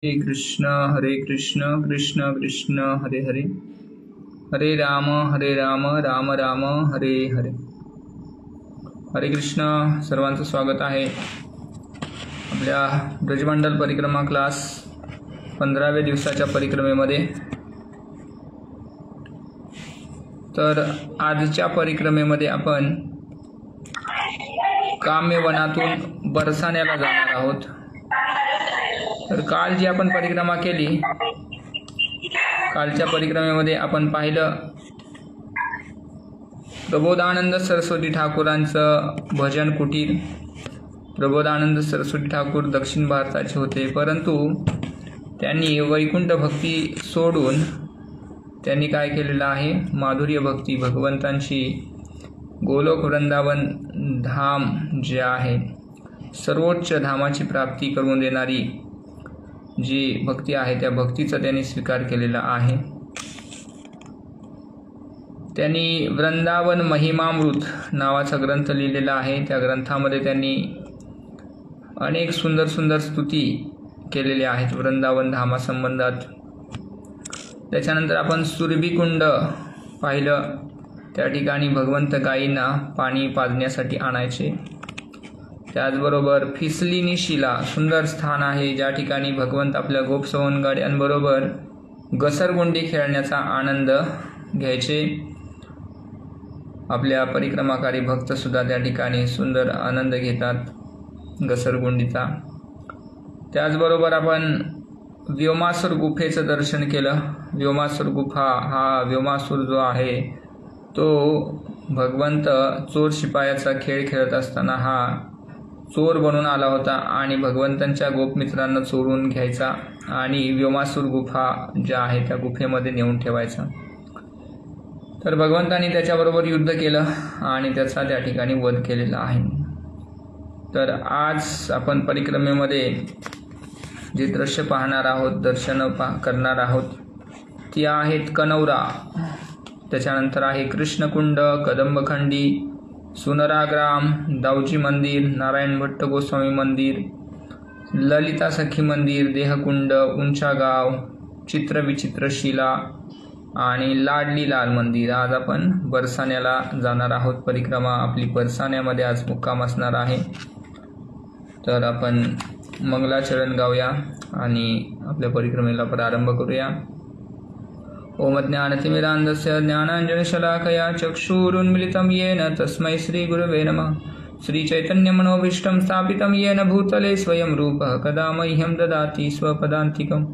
हरे कृष्ण कृष्ण कृष्ण हरे हरे, हरे राम राम राम हरे हरे. हरे कृष्ण. सर्वांचं स्वागत आहे आपल्या ब्रजमंडल परिक्रमा क्लास 15व्या दिवसाच्या परिक्रमेमध्ये. तर आजच्या परिक्रमेमध्ये आपण काम्यवनातून बरसाण्याला जाणार आहोत. तर काल जी आपण परिक्रमा केली, कालच्या परिक्रमेमध्ये आपण पाहिलं प्रबोधानंद सरस्वती ठाकूरांचं भजन कुटीर. प्रबोधानंद सरस्वती ठाकूर दक्षिण भारताचे होते, परंतु त्यांनी वैकुंठ भक्ती सोडून त्यांनी काय केलेलं आहे, माधुर्य भक्ती, भगवंतांची गोलोक वृंदावन धाम जे आहे सर्वोच्च धामाची प्राप्ती करून देणारी जी भक्ती आहे त्या भक्तीचा त्यांनी स्वीकार केलेला आहे. त्यांनी वृंदावन महिमामृत नावाचा ग्रंथ लिहिलेला आहे. त्या ग्रंथामध्ये त्यांनी अनेक सुंदर सुंदर स्तुती केलेल्या आहेत वृंदावन धामासंबंधात. त्याच्यानंतर आपण सुरभिकुंड पाहिलं. त्या ठिकाणी भगवंत गायींना पाणी पाजण्यासाठी आणायचे. त्याचबरोबर फिसलिनी शिला सुंदर स्थान आहे, ज्या ठिकाणी भगवंत आपल्या गोपसवंगाड्यांबरोबर घसरगुंडी खेळण्याचा आनंद घ्यायचे. आपल्या परिक्रमाकारी भक्तसुद्धा त्या ठिकाणी सुंदर आनंद घेतात घसरगुंडीचा. त्याचबरोबर आपण व्योमासूर गुफेचं दर्शन केलं. व्योमासूर गुफा हा व्योमासूर जो आहे तो भगवंत चोर शिपायाचा खेळ खेळत असताना हा चोर बनून आला होता आणि भगवंतांच्या गोपमित्रांना चोरून घ्यायचा आणि व्योमासूर गुफा ज्या आहे त्या गुफेमध्ये नेऊन ठेवायचा. तर भगवंतांनी त्याच्याबरोबर युद्ध केलं आणि त्याचा त्या ठिकाणी वध केलेला आहे. तर आज आपण परिक्रमेमध्ये जे दृश्य पाहणार आहोत, दर्शन करणार आहोत, ती आहेत कनौरा. त्याच्यानंतर आहे कृष्णकुंड, कदंबखंडी, सुनराग्राम, दाऊजी मंदिर, नारायण भट्ट गोस्वामी मंदिर, ललिता सखी मंदिर, देहकुंड, उंचागाव, चित्रविचित्र शिला आणि लाडली लाल मंदिर. आज आपण बरसाण्याला जाणार आहोत. परिक्रमा आपली बरसाण्यामध्ये आज मुक्काम असणार आहे. तर आपण मंगलाचरण गाऊया आणि आपल्या परिक्रमेला प्रारंभ करूया. ओम ज्ञानतिमिरान्धस्य ज्ञानाञ्जनशलाकया चक्षुरुन्मिलितं येन तस्मै श्रीगुरवे नमः. श्रीचैतन्यमनोभीष्टं स्थापितं येन भूतले स्वयं रूपः कदा मह्यं ददाति स्वपदान्तिकं.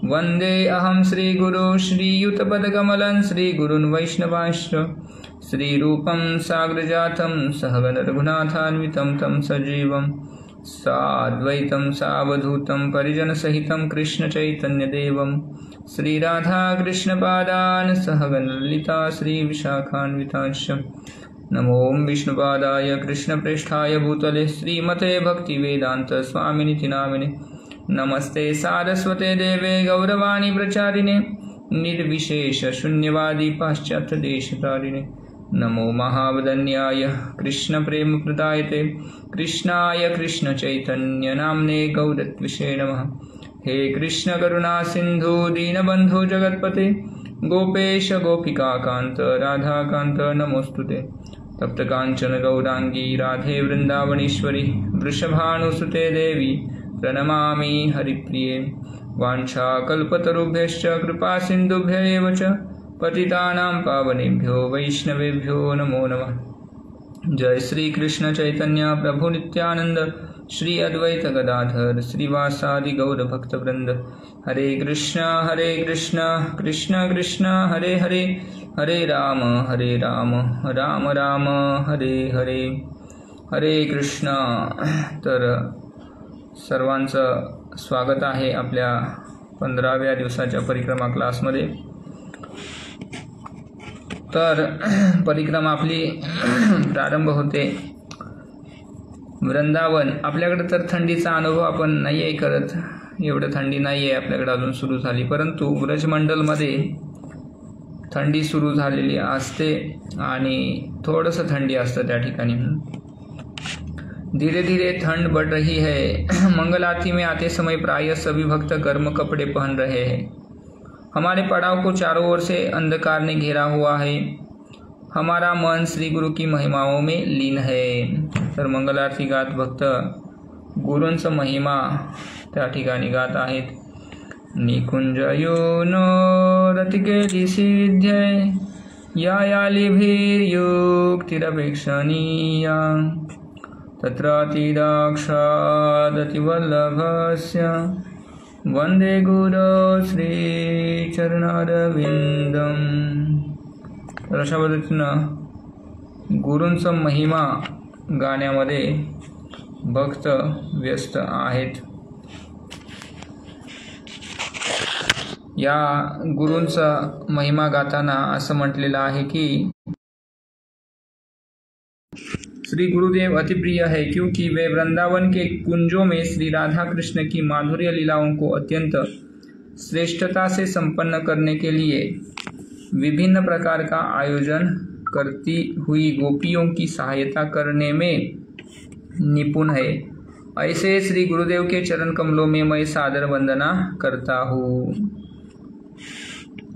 वन्दे अहं श्रीगुरो श्रीयुतपदकमलं श्रीगुरुन् वैष्णवांश्च. श्रीरूपं साग्रजातं सहगण रघुनाथान्वितं तं सजीवं साद्वैतं सावधूतं परिजनसहितं कृष्णचैतन्यदेवं श्रीराधाकृष्णपादान् सहगण ललिता श्रीविशाखान्वितांश्च. नमो विष्णुपादाय कृष्णप्रेष्ठाय भूतले श्रीमते भक्तिवेदान्त स्वामिनिति नामिने. नमस्ते सारस्वते देवे गौरवाणी प्रचारिणे निर्विशेष शून्यवादी पाश्चात्यदेशतारिणे. नमो महावदन्याय कृष्णप्रेमप्रदायते कृष्णाय कृष्णचैतन्यनाम्ने गौरत्विषे नमः. हे कृष्ण करुणा सिंधु दीनबंधु जगत्पते गोपेश गोपिकाकांत राधाकांत नमोस्तुते. तप्तकांचन गौरांगी राधे वृंदावनेश्वरी वृषभानुसुते देवी प्रणमामि हरिप्रिये. वाञ्छाकल्पतरुभ्यश्च कृपा सिन्धुभ्य एव च पतितानां पावनेभ्यो वैष्णवेभ्यो नमो नमः. जय श्री कृष्ण चैतन्य प्रभु नित्यानंद श्री अद्वैत गदाधर श्रीवासादि गौर भक्तवृंद. हरे कृष्ण कृष्ण कृष्ण हरे हरे, हरे राम राम राम हरे हरे. हरे कृष्ण. तर सर्वांचं स्वागत आहे आपल्या 15व्या दिवसाच्या परिक्रमा क्लासमध्ये. तर परिक्रमा आपली प्रारंभ होते वृंदावन. आपल्याकडे तर थंडीचा अनुभव आपण नाही आहे करत, एवढं थंडी नाही आहे आपल्याकडे अजून सुरू झाली, परंतु ब्रजमंडलमध्ये थंडी सुरू झालेली असते आणि थोडंसं थंडी असतं त्या ठिकाणी. धीरे धीरे ठंड बढ़ रही है। मंगल आरती में आते समय प्रायः सभी भक्त गर्म कपड़े पहन रहे हैं। हमारे पड़ाव को चारों ओर से अंधकार ने घेरा हुआ है। हमारा मन श्री गुरु की महिमाओं में लीन है। तर मंगल आरती गात भक्त गुरूंचं महिमा त्या ठिकाणी गात आहेत. निकुंजयोनो रतिकेली सिद्ध्यै यायालिभिर्युक्तिरपेक्षणीया तत्रातिदाक्षादतिवल्लभस्य वंदे गुरो श्रीचरणारविंदम. तर अशा पद्धतीनं गुरूंचा महिमा गाण्यामध्ये भक्त व्यस्त आहेत. या गुरूंचा महिमा गाताना असं म्हटलेलं आहे की श्री गुरुदेव अति प्रिय है क्योंकि वे वृंदावन के कुंजों में श्री राधा कृष्ण की माधुर्य लीलाओं को अत्यंत श्रेष्ठता से संपन्न करने के लिए विभिन्न प्रकार का आयोजन करती हुई गोपियों की सहायता करने में निपुण है. ऐसे श्री गुरुदेव के चरण कमलों में मैं सादर वंदना करता हूँ.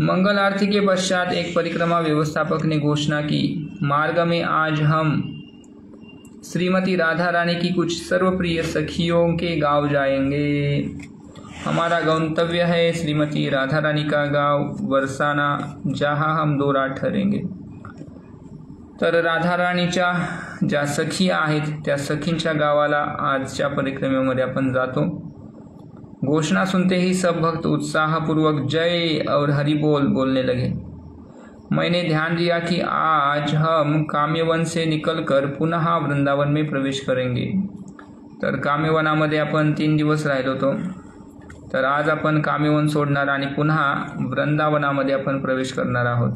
मंगल आरती के पश्चात एक परिक्रमा व्यवस्थापक ने घोषणा की, मार्ग में आज हम श्रीमती राधा रानी की कुछ सर्वप्रिय सखियों के गांव जाएंगे. हमारा गंतव्य है श्रीमती राधा रानी का गांव बरसाना, जहां हम 2 रात ठहरेंगे. तर राधा राणीच्या ज्या सखी आहेत त्या सखींच्या गावाला आजच्या परिक्रमेमध्ये आपण जातो. घोषणा सुनते ही सब भक्त उत्साहपूर्वक जय और हरि बोल बोलने लगे. मैंने ध्यान दिया कि आज हम काम्यवन से निकलकर पुनः वृंदावन में प्रवेश करेंगे. तर काम्यवनामध्ये आपण 3 दिवस राहिलो होतो. तर आज आपण काम्यवन सोडणार आणि पुन्हा वृंदावनामध्ये आपण प्रवेश करणार आहोत.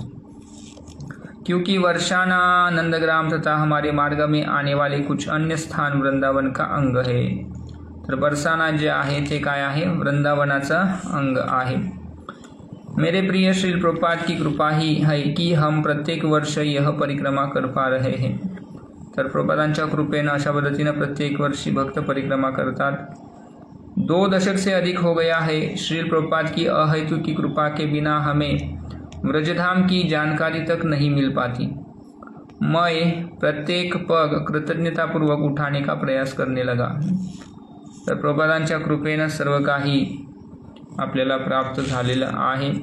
क्योंकि वर्षाना, नंदग्राम तथा हमारे मार्ग में आने वाले कुछ अन्य स्थान वृंदावन का अंग है. तर बरसाना जे आहे ते काय आहे, वृंदावनाचा अंग आहे. मेरे प्रिय श्रील प्रभुपाद की कृपा ही है कि हम प्रत्येक वर्ष यह परिक्रमा कर पा रहे हैं. तर प्रभुपादांच्या कृपेनं अशा पद्धतीनं प्रत्येक वर्षी भक्त परिक्रमा करतात. 2 दशक से अधिक हो गया है. श्रील प्रभुपाद की अहेतु की कृपा के बिना हमें व्रजधाम की जानकारी तक नहीं मिल पाती. मैं प्रत्येक पग कृतज्ञतापूर्वक उठाने का प्रयास करने लगा. तर प्रभुपादांच्या कृपेनं सर्व काही आपल्याला प्राप्त झालेलं आहे.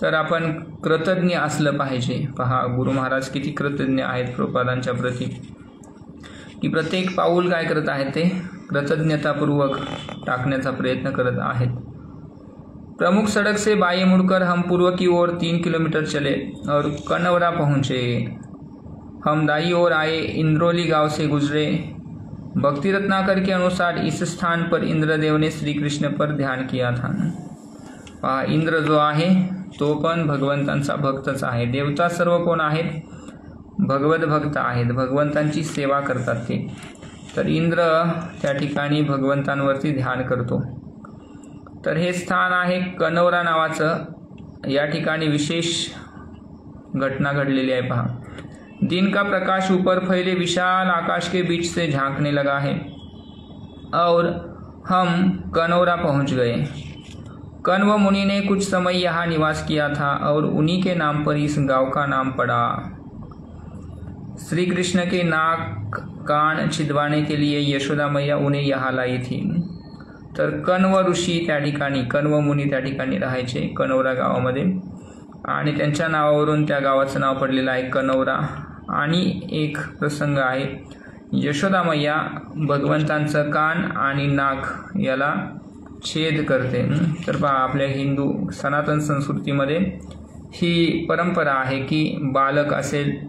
तर आपण कृतज्ञ असलं पाहिजे. पहा गुरु महाराज किती कृतज्ञ आहेत प्रभुपादांच्या प्रती, की प्रत्येक पाऊल काय करत आहेत ते कृतज्ञतापूर्वक टाकण्याचा प्रयत्न करत आहेत. प्रमुख सड़क से बाएं मुड़कर हम पूर्व की ओर 3 किलोमीटर चले और कनवरा पहुँचे. हम दाई ओर आए, इंद्रोली गांव से गुजरे. भक्ति रत्नाकर के अनुसार इस स्थान पर इंद्रदेव ने श्री कृष्ण पर ध्यान किया था. पहा इंद्र जो आहे तो पण भगवंतांचा भक्तच आहे. देवता सर्व कोण आहेत, भगवत भक्त आहेत, भगवंतांची सेवा करतात ते. तर इंद्र त्या ठिकाणी भगवंतांवरती ध्यान करतो. तर हे स्थान आहे कनवरा नावाचं. या ठिकाणी विशेष घटना घडलेली आहे. पहा दिन का प्रकाश ऊपर फैले विशाल आकाश के बीच से झांकने लगा है और हम कनौरा पहुंच गए. कण्व मुनि ने कुछ समय यहाँ निवास किया था और उन्हीं के नाम पर इस गांव का नाम पड़ा. श्री कृष्ण के नाक कान छिदवाने के लिए यशोदा मैया उन्हें यहाँ लाई थी. तर कण्व ऋषी त्या ठिकाणी, कण्व मुनी त्या ठिकाणी राहायचे कनौरा गावामध्ये आणि त्यांच्या नावावरून त्या गावाचं नाव पडलेलं आहे कनौरा. आणि एक प्रसंग आहे, यशोदा मैया भगवंतांचं कान आणि नाक याला छेद करते. तर पहा आपल्या हिंदू सनातन संस्कृतीमध्ये ही परंपरा आहे की बालक असेल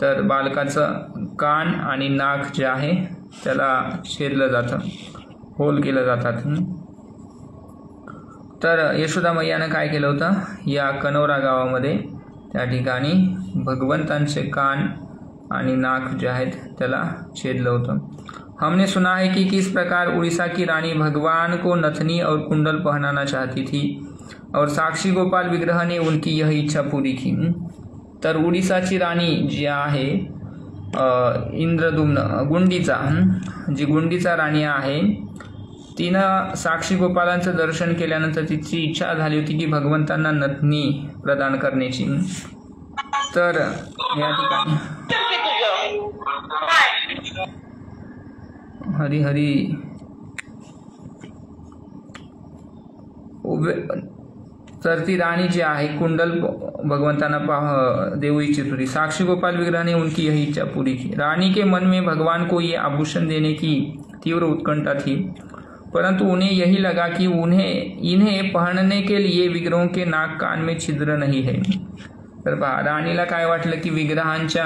तर बालकाचं कान आणि नाक जे आहे त्याला छेदलं जातं, होल केलं जातात. तर यशोदा मैयानं काय केलं होतं, या कनौरा गावामध्ये त्या ठिकाणी भगवंतांचे कान आणि नाक जे आहेत त्याला छेदलं होतं. हमने सुना है कि किस प्रकार उड़ीसा की रानी भगवान को नथनी और कुंडल पहनाना चाहती थी और साक्षी गोपाल विग्रह ने उनकी यह इच्छा पूरी की. तर उड़ीसाची राणी जी आहे इंद्रदुम्न गुंडीचा, जी गुंडीचा राणी आहे, तिनं साक्षी गोपालांचं दर्शन केल्यानंतर तिची इच्छा झाली होती की भगवंतांना नथनी प्रदान करण्याची. तर या ठिकाणी हरी हरी तर ती राणी जी आहे कुंडल भगवंताना देऊ इच्छित होती. साक्षी गोपाल विग्रह ने उनकी यही इच्छा पूरी की. रानी के मन में भगवान को ये आभूषण देने की तीव्र उत्कंठा थी, परंतु उन्हें यही लगा कि इन्हें पहनने के लिए विग्रहों के नाक कान में छिद्र नहीं है. तर पहा, राणीला काय वाटलं की विग्रहांच्या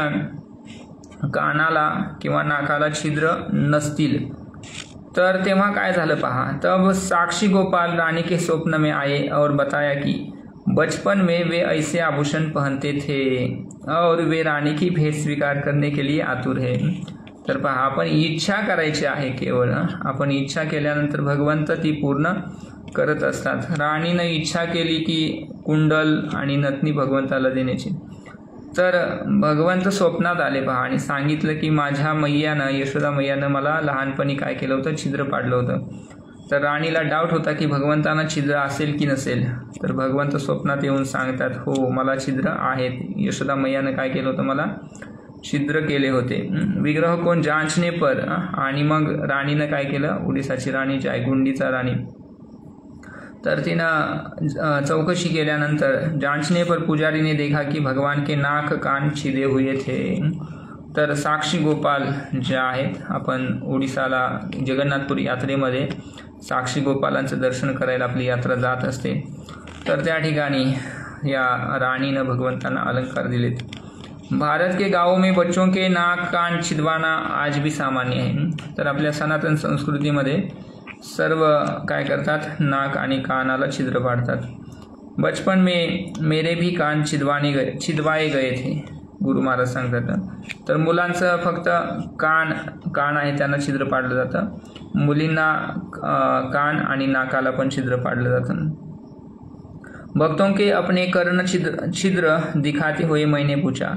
कानाला किंवा नाकाला छिद्र नसतील. तर तेव्हा काय झालं पहा, तब साक्षी गोपाल रानी के स्वप्न में आए और बताया कि बचपन में वे ऐसे आभूषण पहनते थे और वे रानी की भेंट स्वीकार करने के लिए आतुर है. तर पहा, आपण इच्छा करायची आहे. केवळ आपण इच्छा केल्यानंतर भगवंत ती पूर्ण करत असतात. राणीनं इच्छा केली की कुंडल आणि नथनी भगवंताला देण्याची. तर भगवंत स्वप्नात आले पहा आणि सांगितलं की माझ्या मैयानं, यशोदा मैयानं मला लहानपणी काय केलं होतं, छिद्र पाडलं होतं. तर राणीला डाऊट होता की भगवंतांना छिद्र असेल की नसेल. तर भगवंत स्वप्नात येऊन सांगतात, हो मला छिद्र आहेत. यशोदा मैयानं काय केलं होतं, मला छिद्र केले होते. विग्रह कोण जांचने पर. आणि मग राणीनं काय केलं, उडीसाची राणी जी आहे गुंडीचा राणी, तर तिनं चौकशी केल्यानंतर जांचने पर पुजारी ने देखा कि भगवान के नाक कान छिदे हुए थे. तर साक्षी गोपाल जे आहेत, आपण ओडिसाला जगन्नाथपुरी यात्रेमध्ये साक्षी गोपालांचं दर्शन करायला आपली यात्रा जात असते. तर त्या ठिकाणी या राणीनं भगवंतांना अलंकार दिलेत. भारत के गावों में बच्चों के नाक कान छिदवाना आज भी सामान्य है. तर आपल्या सनातन संस्कृतीमध्ये सर्व काय करतात, नाक आणि कानाला छिद्र पाडतात. बचपन में मेरे भी कान छिदवाए गए थे, गुरु महाराज सांगतात. तर मुलांचं फक्त कान आहे त्यांना छिद्र पाडलं जातं. मुलींना कान आणि नाकाला पण छिद्र पाडलं जातं. भक्तों के अपने कर्ण छिद्र दिखाते हुए मैंने पूछा,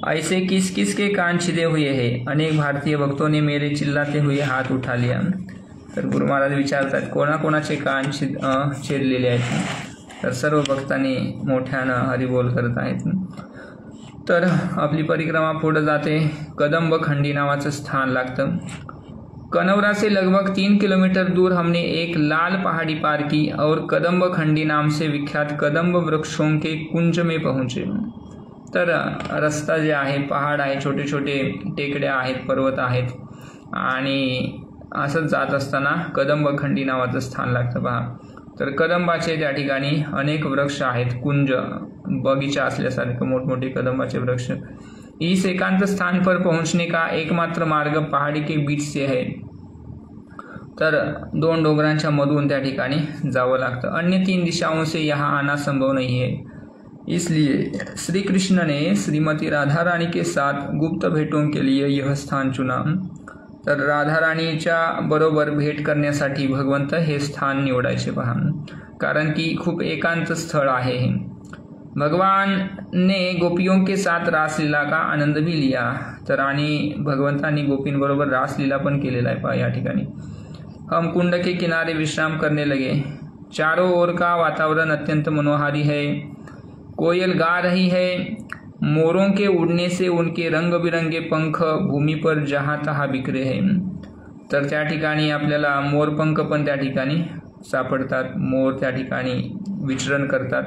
ऐसे किस किस के कान छिदे हुए हैं. अनेक भारतीय भक्तों ने मेरे चिल्लाते हुए हाथ उठा लिया. तर गुरु महाराज विचारतात, कोणाकोणाचे कान छेदलेले आहेत. तर सर्व भक्तांनी मोठ्यानं हरिबोल करत आहेत. तर आपली परिक्रमा पुढे जाते. कदंब खंडी नावाचं स्थान लागतं. कनौरा से लगभग 3 किलोमीटर दूर हमने एक लाल पहाड़ी पार की और कदंब खंडी नाम से विख्यात कदंब वृक्षों के कुंज में पहुंचे. तर रस्ता जे आहे, पहाड आहे, छोटे छोटे टेकड्या आहेत, पर्वत आहेत आणि असंच जात असताना कदंब खंडी नावाचं स्थान लागतं पहा. तर कदंबाचे त्या ठिकाणी अनेक वृक्ष आहेत, कुंज बगीचा असल्यासारखं मोठमोठे कदंबाचे वृक्ष. इस एकांत स्थान पर पहुंचने का एकमात्र मार्ग पहाड़ी के बीच से है. तर 2 डोंगरांच्या मधून त्या ठिकाणी जावं लागतं. अन्य 3 दिशाओं से यहाँ आना संभव नहीं है. इसलिए श्री कृष्ण ने श्रीमती राधा रानी के साथ गुप्त भेंटों के लिए यह स्थान चुना. तर राधा राणीच्या बरोबर भेट करण्यासाठी भगवंत हे स्थान निवडायचे पहा, कारण की खूप एकांत स्थळ आहे हे. भगवान ने गोपियों के साथ रासलीला का आनंद भी लिया. तर आणि भगवंतांनी गोपींबरोबर रासलीला पण केलेला आहे पहा या ठिकाणी. हम कुंड के किनारे विश्राम करने लगे. चारों ओर का वातावरण अत्यंत मनोहारी है. कोयल गा रही है. मोरों के उड़ने से उनके रंग बिरंगे पंख भूमि पर जहाँ तहाँ बिखरे हैं. तर त्या ठिकाणी आपल्याला मोरपंख पण त्या ठिकाणी सापडतात. मोर त्या ठिकाणी विचरण करतात.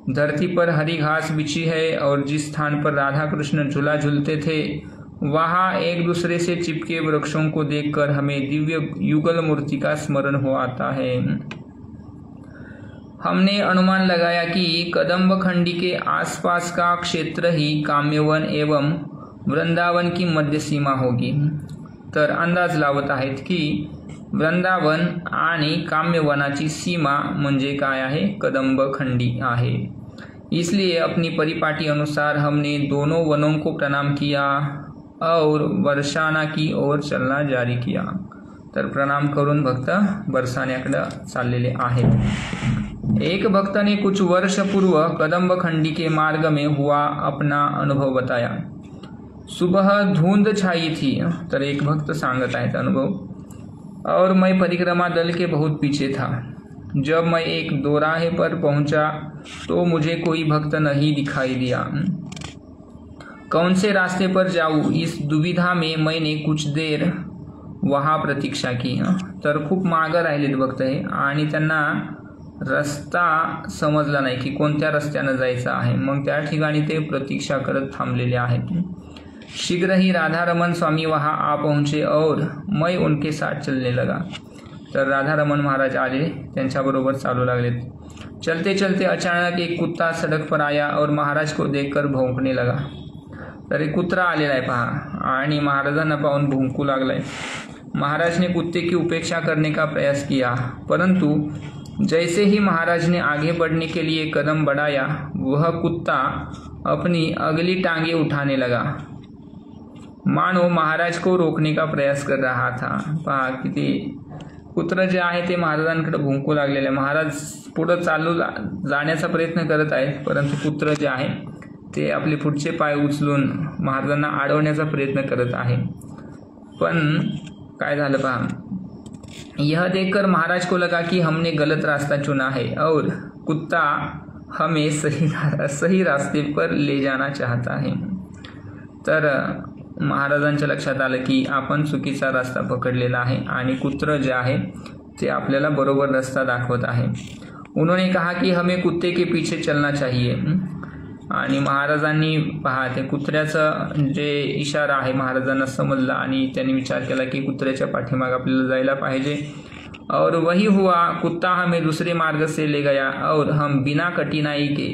धरती पर हरी घास बिछी है और जिस स्थान पर राधा कृष्ण झूला झूलते थे वहाँ एक दूसरे से चिपके वृक्षों को देखकर हमें दिव्य युगल मूर्ति का स्मरण हो आता है. हमने अनुमान लगाया कि कदंब खंडी के आसपास का क्षेत्र ही काम्यवन एवं वृंदावन की मध्य सीमा होगी. तर अंदाज लावत आहेत की वृंदावन आणि काम्यवनाची सीमा म्हणजे काय आहे, कदंब खंडी आहे. इसलिए अपनी परिपाटी अनुसार हमने दोनों वनों को प्रणाम किया और बरसाना की ओर चलना जारी किया. तर प्रणाम करून भक्त बरसाण्याकडे चाललेले आहेत. एक भक्त ने कुछ वर्ष पूर्व कदंब खंडी के मार्ग में हुआ अपना अनुभव बताया. सुबह धुंध छाई थी, तर एक भक्त सांगत आहेत अनुभव, और मैं परिक्रमा दल के बहुत पीछे था। जब मैं एक दोराहे पर पहुंचा तो मुझे कोई भक्त नहीं दिखाई दिया। कौन से रास्ते पर जाऊं, इस दुविधा में मैंने कुछ देर वहाँ प्रतीक्षा की। तर खूप मागं राहिलेत भक्त हे आणि त्यांना रस्ता समजला नाही की कोणत्या रस्त्यानं जायचं आहे। मग त्या ठिकाणी ते प्रतीक्षा करत थांबलेले आहेत। शीघ्र ही राधा रमन स्वामी वहाँ आ पहुँचे और मैं उनके साथ चलने लगा। तर राधा रमन महाराज आले, त्यांच्याबरोबर चालू लागलेत। चलते चलते अचानक एक कुत्ता सड़क पर आया और महाराज को देखकर भौंकने लगा। तर एक कुत्रा आलेला आहे पहा आणि महाराजांना पाहून भुंकू लागलाय। महाराज ने कुत्ते की उपेक्षा करने का प्रयास किया, परंतु जैसे ही महाराज ने आगे बढ़ने के लिए कदम बढ़ाया, वह कुत्ता अपनी अगली टांगे उठाने लगा, मानो महाराज को रोकने का प्रयास कर रहा था। पहा किती कुत्र जे आहे ते महाराजांकडे भुंकू लागलेले आहे। महाराज पुढे चालू जाण्याचा प्रयत्न करत आहेत, परंतु कुत्र जे आहे ते आपले पुढचे पाय उचलून महाराजांना अडवण्याचा प्रयत्न करत आहे। पण काय झालं पहा, यह देखकर महाराज को लगा कि हमने गलत रास्ता चुना है और कुत्ता हमें सही रास्ते पर ले जाना चाहता है। तर महाराजांच्या लक्षात आलं की आपण चुकीचा रस्ता पकडलेला आहे आणि कुत्र जे आहे ते आपल्याला बरोबर रस्ता दाखवत आहे। उन्होंने कहा कि हमें कुत्ते के पीछे चलना चाहिए। आणि महाराजांनी पहा ते कुत्र्याचा जे इशारा आहे महाराजांना समजला आणि त्यांनी विचार केला की कुत्र्याच्या पाठीमागे आपल्याला जायला पाहिजे। और वही हुआ, कुत्ता हमें दूसरे मार्ग से ले गया और हम बिना कठिनाई के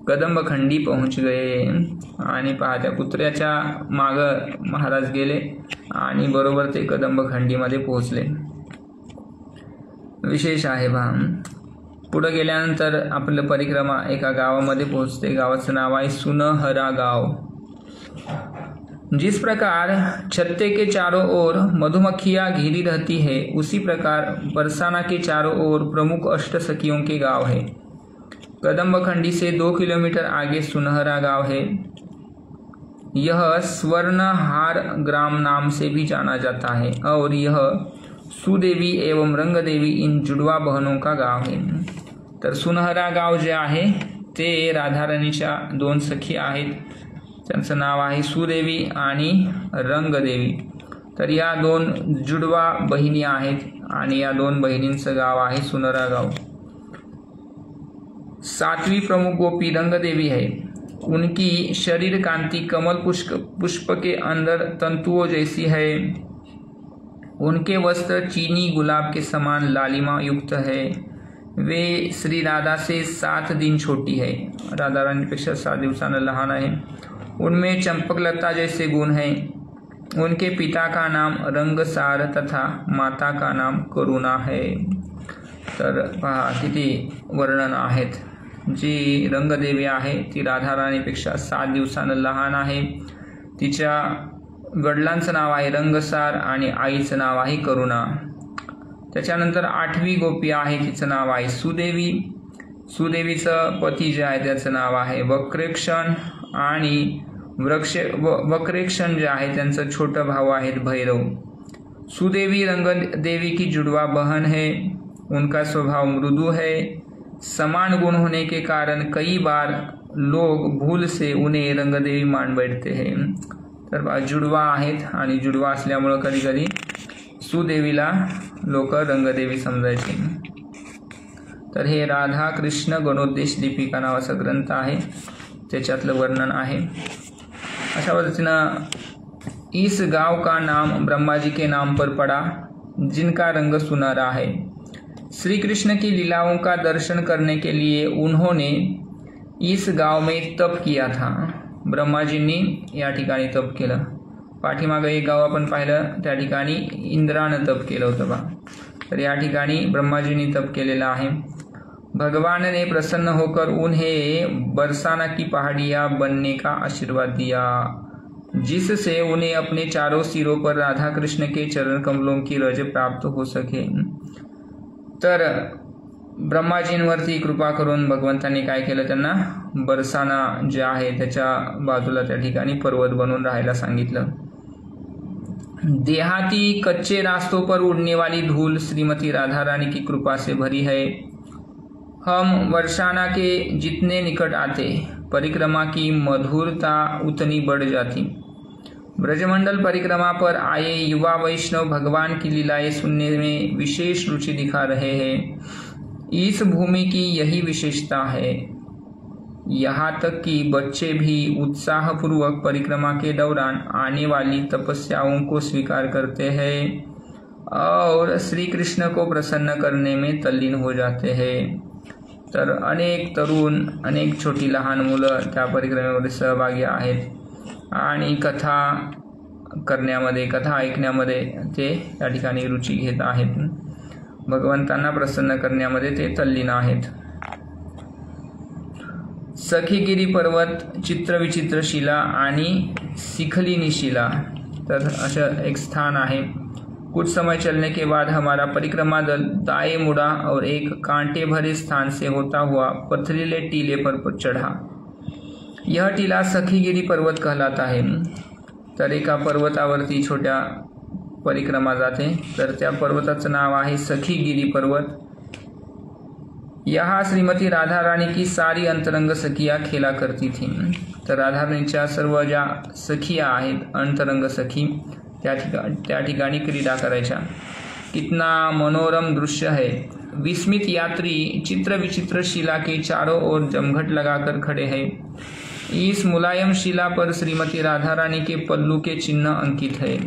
कदंब खंडी पहुंच गए। आणि पहा त्या कुत्र्याच्या मागं महाराज गेले आणि बरोबर ते कदंब खंडीमध्ये पोहोचले। विशेष आहे पहा, पुढे गेल्यानंतर आपलं परिक्रमा एका गावामध्ये पोहोचते। गावाचं नाव आहे सुनहरा गाव। जिस प्रकार छत्ते के चारों ओर मधुमक्खियाँ घिरी रहती है, उसी प्रकार बरसाना के चारों ओर प्रमुख अष्ट सखियों के गांव है। कदम्बखंडी से 2 किलोमीटर आगे सुनहरा गांव है। यह स्वर्णहार ग्राम नाम से भी जाना जाता है और यह सुदेवी एवं रंगदेवी इन जुड़वा बहनों का गांव है। तर सुनहरा गाव जे आहे ते राधाराणीच्या 2 सखी आहेत, त्यांचं नाव आहे सुदेवी आणि रंगदेवी। तर या 2 जुडवा बहिणी आहेत आणि या 2 बहिणींचं गाव आहे सुनहरा गाव। 7वीं प्रमुख गोपी रंगदेवी है। उनकी शरीर कांति कमल पुष्प के अंदर तंतुओं जैसी है। उनके वस्त्र चीनी गुलाब के समान लालिमा युक्त है। वे श्री राधा से 7 दिन छोटी है, राधा रानीपेक्षा 7 दिवसानं लहान आहे। उनमें चंपकलता जैसे गुण हैं। उनके पिता का नाम रंगसार तथा माता का नाम करुणा है। तर पहा किती वर्णन आहेत। जी रंगदेवी आहे ती राधाराणीपेक्षा 7 दिवसानं लहान आहे। तिच्या वडिलांचं नाव आहे रंगसार आणि आईचं नाव आहे करुणा। त्याच्यानंतर 8वी गोपी आहे, तिचं नाव आहे सुदेवी। सुदेवीचं पती जे आहे त्याचं नाव आहे वक्रेक्षण आणि वक्रेक्षण जे आहे त्यांचं छोटं भाऊ आहेत भैरव। सुदेवी रंगदेवी की जुड़वा बहन है। उनका स्वभाव मृदु है। समान गुण होने के कारण कई बार लोग भूल से उन्हें रंगदेवी मान बैठते हैं। तर जुडवा आहेत आणि जुडवा असल्यामुळे कधी कधी सुदेवीला लोक रंगदेवी समजायचे। तर हे राधा कृष्ण गणोद्देश दीपिका नावाचा ग्रंथ आहे, त्याच्यातलं वर्णन आहे। अशा पद्धतीनं इस गांव का नाम ब्रह्मा जी के नाम पर पड़ा, जिनका रंग सुनहरा है। श्री कृष्ण की लीलाओं का दर्शन करने के लिए उन्होंने इस गांव में तप किया था। ब्रह्माजींनी या ठिकाणी तप केलं। पाठीमागे एक गाव आपण पाहिलं, त्या ठिकाणी इंद्रानं तप केलं होतं बा। तर या ठिकाणी ब्रह्माजींनी तप केलेलं आहे। भगवान ने प्रसन्न होकर उन्हें बरसाना की पहाड़ियाँ बनने का आशीर्वाद दिया, जिससे उन्हें अपने चारों सिरों पर राधा कृष्ण के चरण कमलों की रज प्राप्त हो सके। तर ब्रह्माजींवरती कृपा करून भगवंतांनी काय केलं, त्यांना बरसाना जे आहे त्याच्या बाजूला त्या ठिकाणी पर्वत बनवून राहायला सांगितलं। देहाती कच्चे रास्तों पर उड़ने वाली धूल श्रीमती राधा रानी की कृपा से भरी है। हम वर्षाना के जितने निकट आते परिक्रमा की मधुरता उतनी बढ़ जाती। ब्रजमंडल परिक्रमा पर आए युवा वैष्णव भगवान की लीलाएं सुनने में विशेष रुचि दिखा रहे हैं। इस भूमि की यही विशेषता है, यहाँ तक कि बच्चे भी उत्साहपूर्वक परिक्रमा के दौरान आने वाली तपस्याओं को स्वीकार करते हैं और श्री कृष्ण को प्रसन्न करने में तल्लीन हो जाते हैं। तर अनेक तरुण, अनेक छोटी लहान मुलं त्या परिक्रमेमध्ये सहभागी आहेत आणि कथा करण्यामध्ये, कथा ऐकण्यामध्ये ते त्या ठिकाणी रुची घेत आहेत। भगवंतांना प्रसन्न करण्यामध्ये ते तल्लीन आहेत। सखीगिरी पर्वत, चित्रविचित्र शिला आणि शिखलिनी शिला, तर अशा एक स्थान है। कुछ समय चलने के बाद हमारा परिक्रमा दल दाएं मुड़ा और एक कांटे भरे स्थान से होता हुआ पथरीले टीले पर चढ़ा। यह टीला सखीगिरी पर्वत कहलाता है। तर एका पर्वतावरती छोट्या परिक्रमा जाते, तर त्या पर्वताचं नाव आहे सखीगिरी पर्वत। यहाँ श्रीमती राधा रानी की सारी अंतरंग सखिया खेला करती थी। तर राधा रानीच्या सर्व ज्या सखिया आहेत, अंतरंग सखी, त्या ठिकाणी क्रीडा करायच्या। कितना मनोरम दृश्य है। विस्मित यात्री चित्र विचित्र शिला के चारों ओर जमघट लगाकर खड़े हैं। इस मुलायम शिला पर श्रीमती राधा रानी के पल्लू के चिन्ह अंकित है।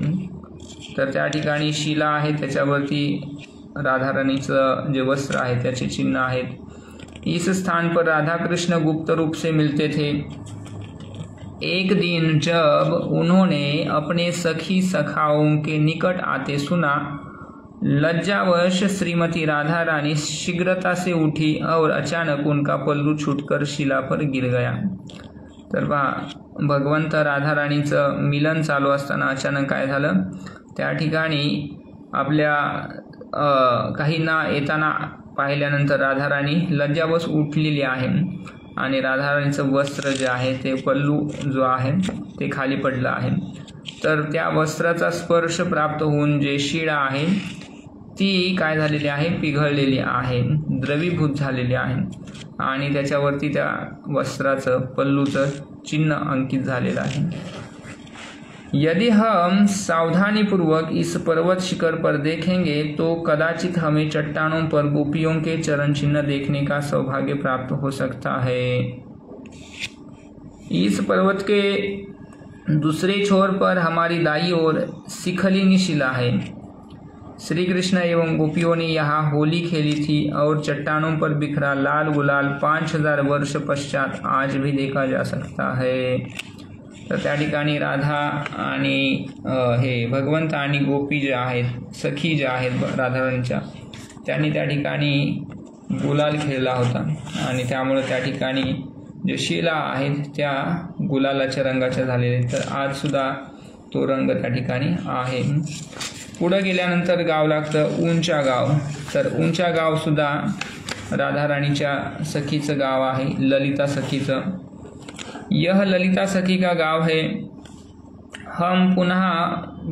तर त्या ठिकाणी शिला आहे, त्याच्यावरती राधा रानीचं जे वस्त्र आहे त्याचे चिन्ह आहेत। इस स्थान पर राधा कृष्ण गुप्त रूप से मिलते थे। एक दिन जब उन्होंने अपने सखी सखाओं के निकट आते सुना, लज्जावश श्रीमती राधा रानी शीघ्रता से उठी और अचानक उनका पल्लू छूटकर शिला पर गिर गया। तर भगवंत राधा रानीचं मिलन चालू असताना अचानक काय झालं, त्या ठिकाणी आपल्या काहींना येताना पाहिल्यानंतर राधा रानी लज्जावश उठलेली आहे आणि राधा रानीचं वस्त्र जे आहे ते पल्लू जो आहे ते खाली पडलं आहे। तर त्या वस्त्राचा स्पर्श प्राप्त होऊन जे शिळा आहे ती काय झालेली आहे, पिघळलेली आहे, द्रवीभूत झालेली आहे आणि त्याच्यावरती त्या वस्त्राचं पल्लूचं चिन्ह अंकित झालेलं आहे। यदि हम सावधानी पूर्वक इस पर्वत शिखर पर देखेंगे तो कदाचित हमें चट्टानों पर गोपियों के चरण चिन्ह देखने का सौभाग्य प्राप्त हो सकता है। इस पर्वत के दूसरे छोर पर हमारी दाई ओर शिखलिनी शिला है। श्री कृष्ण एवं गोपियों ने यहाँ होली खेली थी और चट्टानों पर बिखरा लाल गुलाल 5000 वर्ष पश्चात आज भी देखा जा सकता है। तर त्या ठिकाणी राधा आणि हे भगवंत आणि गोपी जे आहेत, सखी जे आहेत राधा रानीच्या, त्यांनी त्या ठिकाणी गुलाल खेळला होता आणि त्यामुळे त्या ठिकाणी जे शिला आहेत त्या गुलालाच्या रंगाच्या झालेल्या, तर आज सुद्धा तो रंग त्या ठिकाणी आहे। पुढे गेल्यानंतर गाव लागतं ऊंचा गाव। तर ऊंचा गाव सुद्धा राधा रानीच्या सखीचं गाव आहे, ललिता सखीचं। यह ललिता सखी का गांव है। हम पुनः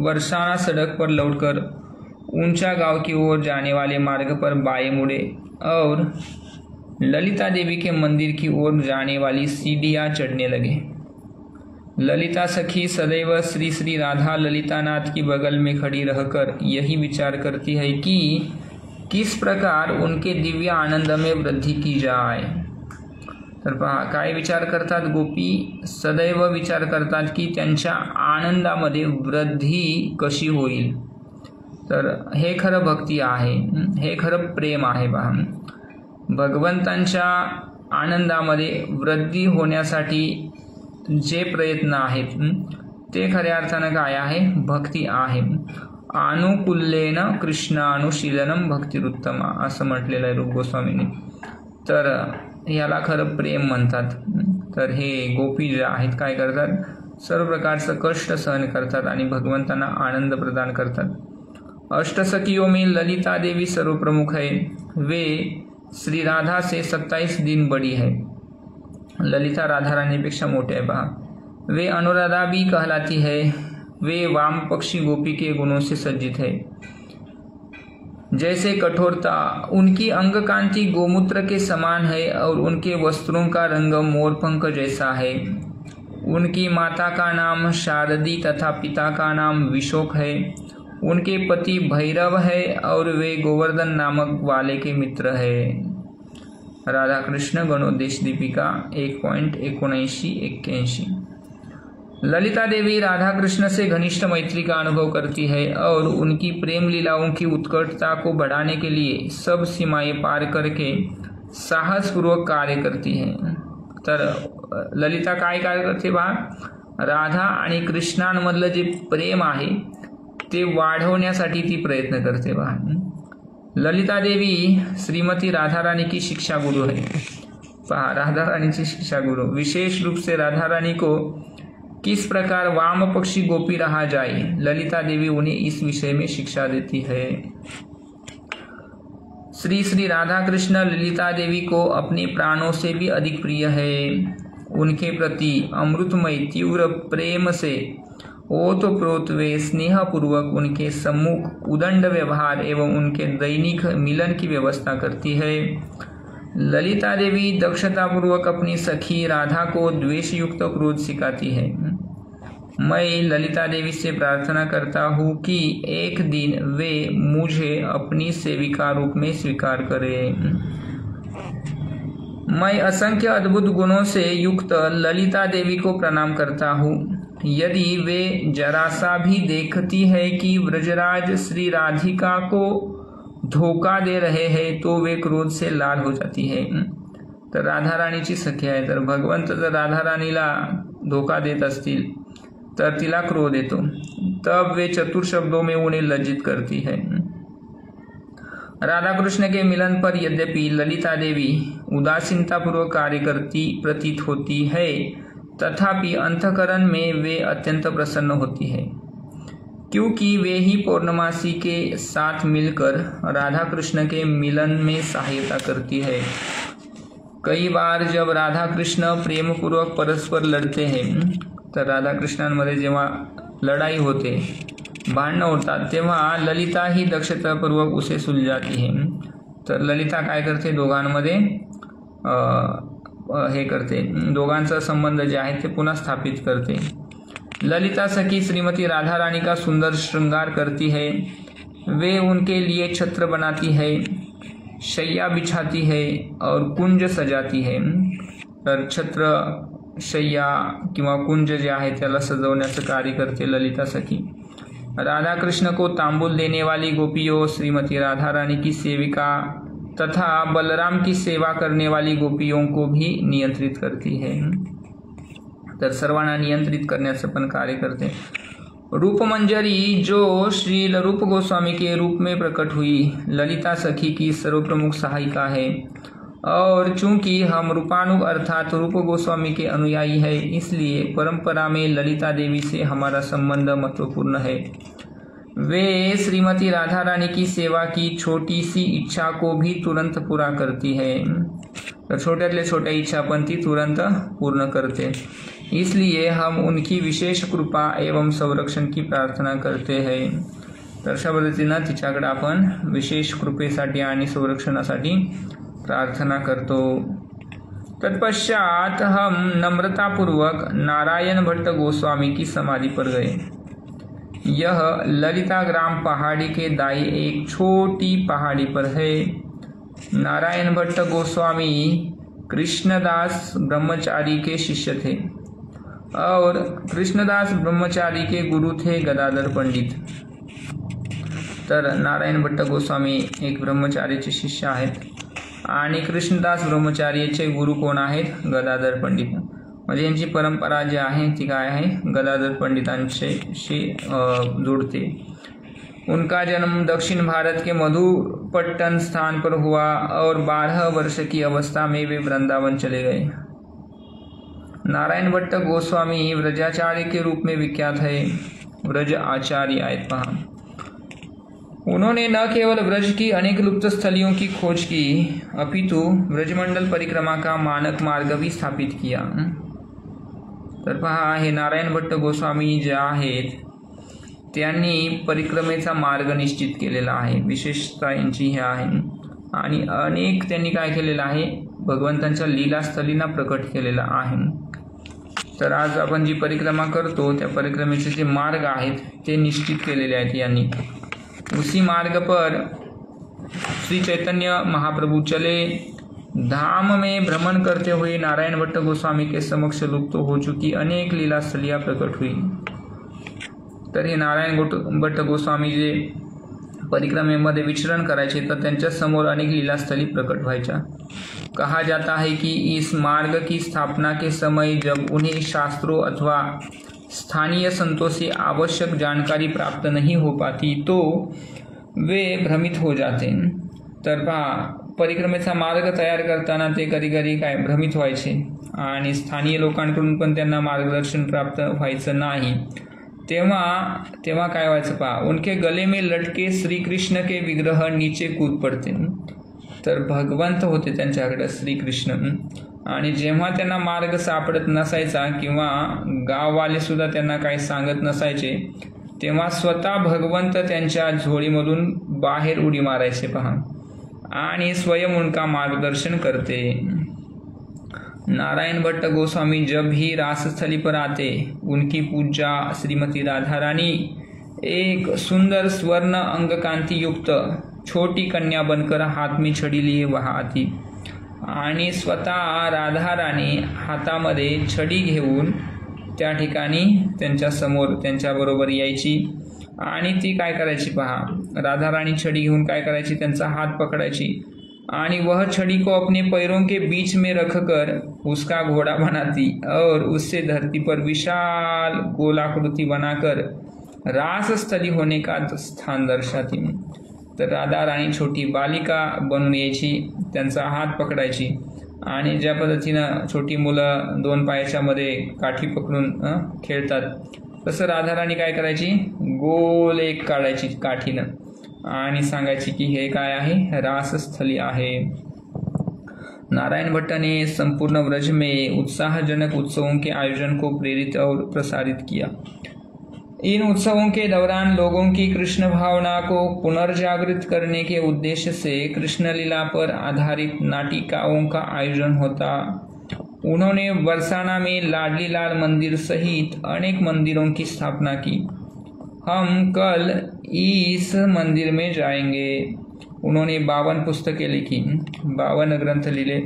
वर्षाना सड़क पर लौटकर ऊंचा गांव की ओर जाने वाले मार्ग पर बाएं मुड़े और ललिता देवी के मंदिर की ओर जाने वाली सीढ़ियाँ चढ़ने लगे। ललिता सखी सदैव श्री श्री राधा ललितानाथ की बगल में खड़ी रहकर यही विचार करती है कि किस प्रकार उनके दिव्य आनंद में वृद्धि की जाए। तर पहा काय विचार करतात गोपी, सदैव विचार करतात की त्यांच्या आनंदामध्ये वृद्धी कशी होईल। तर हे खरं भक्ती आहे, हे खरं प्रेम आहे। पहा भगवंतांच्या आनंदामध्ये वृद्धी होण्यासाठी जे प्रयत्न आहेत ते खऱ्या अर्थानं काय आहे, भक्ती आहे। अनुकूल्येन कृष्णानुशीलनम भक्तिरुत्तमा असं म्हटलेलं आहे रूप गोस्वामींनी। तर याला खरं प्रेम म्हणतात। तर हे गोपी जे आहेत काय करतात, सर्व प्रकारचं कष्ट सहन करतात आणि भगवंतांना आनंद प्रदान करतात। अष्टसखियों में ललिता देवी सर्वप्रमुख है। वे श्री राधा से 27 दिन बड़ी है। ललिता राधा रानीपेक्षा मोठे आहे पहा। वे अनुराधा भी कहलाती है। वे वाम पक्षी गोपी के गुणों से सज्जित है, जैसे कठोरता। उनकी अंग कांति गोमूत्र के समान है और उनके वस्त्रों का रंग मोरपंख जैसा है। उनकी माता का नाम शारदी तथा पिता का नाम विशोक है। उनके पति भैरव है और वे गोवर्धन नामक वाले के मित्र है। राधा कृष्ण गणोदेश दीपिका 1.79-81। ललिता देवी राधा कृष्ण से घनिष्ठ मैत्री का अनुभव करती है और उनकी प्रेम लीलाओं की उत्कटता को बढ़ाने के लिए सब सीमाएं पार करके साहसपूर्वक कार्य करती है। तर ललिता काय कार्य करते बा, राधा आणि कृष्णांमधलं जे प्रेम आहे ते वाढवण्यासाठी ती प्रयत्न करते बा। ललिता देवी श्रीमती राधा रानी की शिक्षा गुरु है। पहा, राधा रानी की शिक्षा गुरु। विशेष रूप से राधा रानी को किस प्रकार वाम पक्षी गोपी रहा जाए, ललिता देवी उन्हें इस विषय में शिक्षा देती है। श्री श्री राधा कृष्ण ललिता देवी को अपने प्राणों से भी अधिक प्रिय है। उनके प्रति अमृतमय तीव्र प्रेम से ओतप्रोत वे स्नेहपूर्वक उनके सम्मुख उदंड व्यवहार एवं उनके दैनिक मिलन की व्यवस्था करती है। ललिता देवी दक्षतापूर्वक अपनी सखी राधा को द्वेषयुक्त क्रोध सिखाती है। मैं ललिता देवी से प्रार्थना करता हूँ कि एक दिन वे मुझे अपनी सेविका रूप में स्वीकार करें। मैं असंख्य अद्भुत गुणों से युक्त ललिता देवी को प्रणाम करता हूँ। यदि वे जरा सा भी देखती है कि ब्रजराज श्री राधिका को धोखा दे रहे हैं तो वे क्रोध से लाल हो जाती है। तर राधा राणीची सखी आहे, तर भगवंत जर राधा राणीला धोखा देत असतील तर तिला क्रोध येतो। तब वे चतुर शब्दों में उन्हें लज्जित करती है। राधा कृष्ण के मिलन पर यद्यपि ललिता देवी उदासीनतापूर्वक कार्य करती प्रतीत होती है, तथापि अंतःकरण में वे अत्यंत प्रसन्न होती है, क्योंकि वे ही पौर्णमासी के साथ मिलकर राधा कृष्ण के मिलन में सहायता करती है। कई बार जब राधा कृष्ण प्रेम पूर्वक परस्पर लड़ते हैं, तर राधा कृष्णांमध्ये जेव्हा लड़ाई होते, भांडणं होतात, तेव्हा ललिता ही दक्षतापूर्वक उसे सुलझाती है। तर ललिता काय करते, दोघांमध्ये हे करते, दोघांचा संबंध जे आहे ते पुन्हा स्थापित करते। ललिता सखी श्रीमती राधा रानी का सुंदर श्रृंगार करती है। वे उनके लिए छत्र बनाती है, शैया बिछाती है और कुंज सजाती है। तर छत्र, शैया किंवा कुंज जे आहे त्याला सजवण्याचं कार्य करते ललिता सखी। राधा कृष्ण को तांबूल देने वाली गोपियों, श्रीमती राधा रानी की सेविका तथा बलराम की सेवा करने वाली गोपियों को भी नियंत्रित करती है। तर सर्वांना नियंत्रित करण्याचं पण कार्य करते। रूपमंजरी जो श्री रूप गोस्वामी के रूप में प्रकट हुई, ललिता सखी की सर्वप्रमुख सहायिका है। और चूंकि हम रूपानुग अर्थात रूप गोस्वामी के अनुयायी है, इसलिए परंपरा में ललिता देवी से हमारा संबंध महत्वपूर्ण है। वे श्रीमती राधा रानी की सेवा की छोटी सी इच्छा को भी तुरंत पूरा करती है। तो छोट्यातल्या छोट्या इच्छा पण ती तुरंत पूर्ण करते, इसलिए हम उनकी विशेष कृपा एवं संरक्षण की प्रार्थना करते हैं। तर अशा पद्धतीनं तिच्याकडे आपण विशेष कृपेसाठी आणि संरक्षणासाठी प्रार्थना करतो। तत्पश्चात हम नम्रतापूर्वक नारायण भट्ट गोस्वामी की समाधि पर गए। यह ललिता ग्राम पहाड़ी के दाई एक छोटी पहाड़ी पर है। नारायण भट्ट गोस्वामी कृष्णदास ब्रह्मचारी के शिष्य थे और कृष्णदास ब्रह्मचारी के गुरु थे गदाधर पंडित। तर नारायण भट्ट गोस्वामी एक ब्रह्मचारीचे शिष्य आहेत आणि कृष्णदास ब्रह्मचारीचे गुरु कोण आहेत, गदाधर पंडित। म्हणजे यांची परंपरा जी आहे ती काय आहे, गदाधर पंडितांशी जुड़ते। उनका जन्म दक्षिण भारत के मधुपट्टन स्थान पर हुआ और 12 वर्ष की अवस्था में वे वृंदावन चले गए। नारायण भट्ट गोस्वामी व्रजाचार्य के रूप में विख्यात है। व्रज आचार्य आहेत पहा। उन्होंने न केवल ब्रज की अनेक लुप्त स्थलियों की खोज की अपितु ब्रजमंडल परिक्रमा का मानक मार्ग भी स्थापित किया। तर पहा, हे नारायण भट्ट गोस्वामी जे आहेत त्यांनी परिक्रमेचा मार्ग निश्चित केलेला आहे, विशेषता यांची हे आहे। आणि अनेक त्यांनी काय केलेलं आहे, भगवंतांच्या लीलास्थलींना प्रकट केलेला आहे। तर आज आपण जी परिक्रमा करतो त्या परिक्रमेचे जे मार्ग आहेत ते निश्चित केलेले आहेत यांनी। उसी मार्ग पर श्री चैतन्य महाप्रभु चले, धाम में भ्रमण करते हुए नारायण भट्ट गोस्वामी के समक्ष लुप्त हो चुकी अनेक लीलास्थलियां प्रकट हुई। तर हे नारायण भट्ट गोस्वामी जे परिक्रमेमध्ये विचरण करायचे तर त्यांच्या समोर अनेक लीलास्थली प्रकट व्हायच्या। कहा जाता है कि इस मार्ग की स्थापना के समय जब उन्हें शास्त्रों अथवा स्थानीय संतों से आवश्यक जानकारी प्राप्त नहीं हो पाती तो वे भ्रमित हो जाते। तर पहा, परिक्रमेचा मार्ग तयार करताना ते कधी कधी काय भ्रमित व्हायचे आणि स्थानीय लोकांकडून पण त्यांना मार्गदर्शन प्राप्त व्हायचं नाही। तेव्हा काय व्हायचं पहा, उनके गले में लटके श्री कृष्ण के विग्रह नीचे कूद पडते। तर भगवंत होते त्यांच्याकडे श्रीकृष्ण, आणि जेव्हा त्यांना मार्ग सापडत नसायचा किंवा गाववाले सुद्धा त्यांना काही सांगत नसायचे तेव्हा स्वतः भगवंत त्यांच्या झोळीमधून बाहेर उडी मारायचे पहा आणि स्वयं उनका मार्गदर्शन करते। नारायण भट्ट गोस्वामी जब भी रासस्थली पर आते उनकी पूजा श्रीमती राधा रानी एक सुंदर स्वर्ण अंगकांति युक्त छोटी कन्या बनकर हाथ में छड़ी लिए वहाँ आती आणि स्वतः राधा राणी हातामध्ये छडी घेऊन त्या ठिकाणी त्यांच्या समोर त्यांच्याबरोबर यायची आणि ती काय करायची पहा, राधा रानी छड़ी घेऊन काय करायची, त्यांचा हात पकडायची आणि वह छड़ी को अपने पैरों के बीच में रखकर उसका घोड़ा बनाती और उससे धरती पर विशाल गोलाकृति बनाकर रास स्थली होने का स्थान दर्शाती। तर राधा राणी छोटी बालिका बनून यायची, त्यांचा हात पकडायची आणि ज्या पद्धतीनं छोटी मुलं दोन पायाच्या मध्ये काठी पकडून खेळतात तसं राधा राणी काय करायची, गोल एक काढायची काठीनं आणि सांगायची की हे काय आहे, रासस्थली आहे। नारायण भट्ट ने संपूर्ण ब्रज में उत्साहजनक उत्सवों के आयोजन को प्रेरित और प्रसारित किया। इन उत्सवों के दौरान लोगों की कृष्ण भावना को पुनर्जागृत करने के उद्देश्य से कृष्ण लीला पर आधारित नाटिकाओं का आयोजन होता। उन्होंने बरसाना में लाडली लाल मंदिर सहित अनेक मंदिरों की स्थापना की। हम कल इस मंदिर में जाएंगे। उन्होंने 52 पुस्तकें लिखी, 52 ग्रंथ लिखे,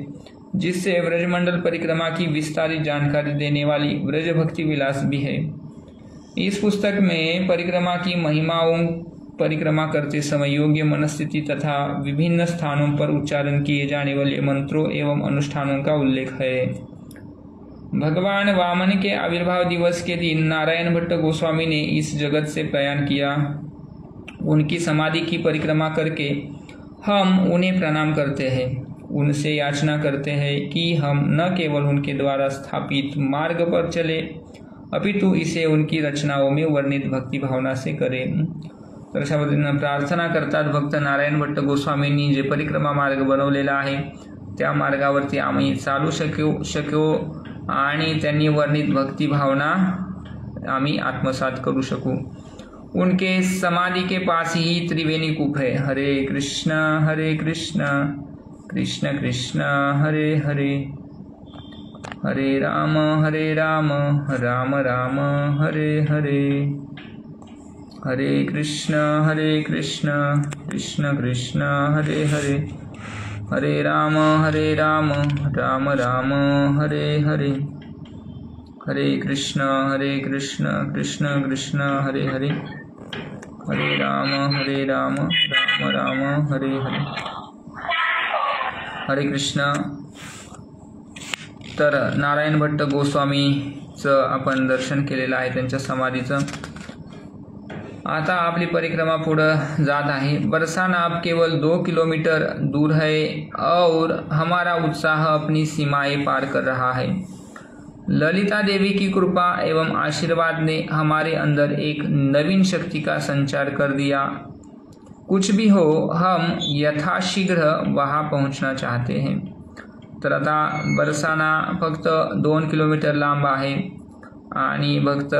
जिससे ब्रजमंडल परिक्रमा की विस्तारित जानकारी देने वाली ब्रज भक्ति विलास भी है। इस पुस्तक में परिक्रमा की महिमाओं, परिक्रमा करते समय योग्य मनस्थिति तथा विभिन्न स्थानों पर उच्चारण किए जाने वाले मंत्रों एवं अनुष्ठानों का उल्लेख है। भगवान वामन के आविर्भाव दिवस के दिन नारायण भट्ट गोस्वामी ने इस जगत से प्रयाण किया। उनकी समाधि की परिक्रमा करके हम उन्हें प्रणाम करते हैं, उनसे याचना करते हैं कि हम न केवल उनके द्वारा स्थापित मार्ग पर चले अपितु इसे उनकी रचनाओं में वर्णित भक्ति भावना से करें। तर अशा पद्धतीनं प्रार्थना करतात भक्त नारायण भट्ट गोस्वामींनी जे परिक्रमा मार्ग बनवलेला आहे त्या मार्गावरती आम्ही चालू शक्यो आणि त्यांनी वर्णित भक्ती भावना आम्ही आत्मसात करू शकू। उनके समाधि के पास ही त्रिवेणी कूप है। हरे कृष्ण कृष्ण कृष्ण हरे हरे, हरे राम राम राम हरे हरे, हरे कृष्ण कृष्ण कृष्ण हरे हरे, हरे राम राम राम हरे हरे, हरे कृष्ण कृष्ण कृष्ण हरे हरे, हरे राम राम राम हरे हरे, हरे कृष्ण। तर नारायण भट्ट गोस्वामीचं आपण दर्शन केलेलं आहे, त्यांच्या समाधीचं। आता आपली परिक्रमा पुढे जात आहे। बरसाना अब केवल 2 किलोमीटर दूर है और हमारा उत्साह अपनी सीमाएं पार कर रहा है। ललिता देवी की कृपा एवं आशीर्वाद ने हमारे अंदर एक नवीन शक्ति का संचार कर दिया। कुछ भी हो, हम यथाशीघ्र वहाँ पहुंचना चाहते हैं. तर आता बरसाना फक्त 2 किलोमीटर लांब आहे आणि भक्त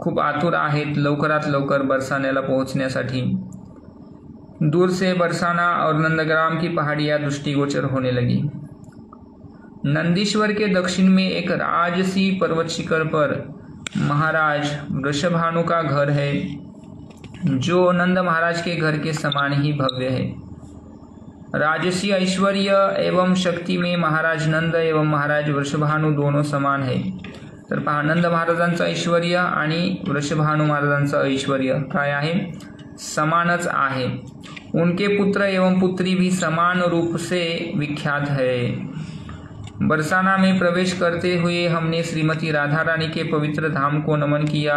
खूप आतुर आहेत लवकरात लवकर बरसान्याला पोहोचण्यासाठी. दूर से बरसाना और नंदग्राम की पहाड़ियाँ दृष्टिगोचर होने लगी. नंदीश्वर के दक्षिण में एक राजसी पर्वत शिखर पर महाराज वृषभानु का घर है, जो नंद महाराज के घर के समान ही भव्य है. राजसी ऐश्वर्य एवं शक्ति में महाराज नंद एवं महाराज वृषभानु दोनों समान है. तर पहा, नंद महाराजांचं ऐश्वर्य आणि वृषभानु महाराजांचं ऐश्वर्य काय आहे? समानच आहे. उनके पुत्र एवं पुत्री भी समान रूप से विख्यात है. बरसाना में प्रवेश करते हुए हमने श्रीमती राधा रानी के पवित्र धाम को नमन किया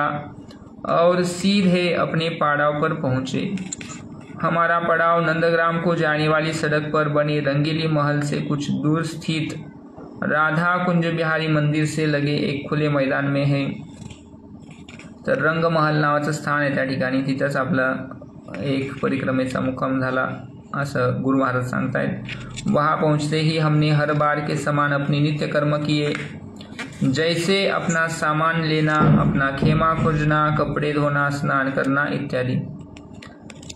और सीधे अपने पड़ाव पर पहुँचे. हमारा पड़ाव नंदग्राम को जाने वाली सड़क पर बने रंगीली महल से कुछ दूर स्थित राधा कुंज बिहारी मंदिर से लगे एक खुले मैदान में है. तर रंगमहल नावाचं स्थान आहे त्या ठिकाणी, तिथंच आपला एक परिक्रमेचा मुक्काम झाला असं गुरु महाराज सांगतायत. वहाँ पहुँचते ही हमने हर बार के समान अपने नित्य कर्म किए, जैसे अपना सामान लेना, अपना खेमा खोजना, कपड़े धोना, स्नान करना इत्यादि.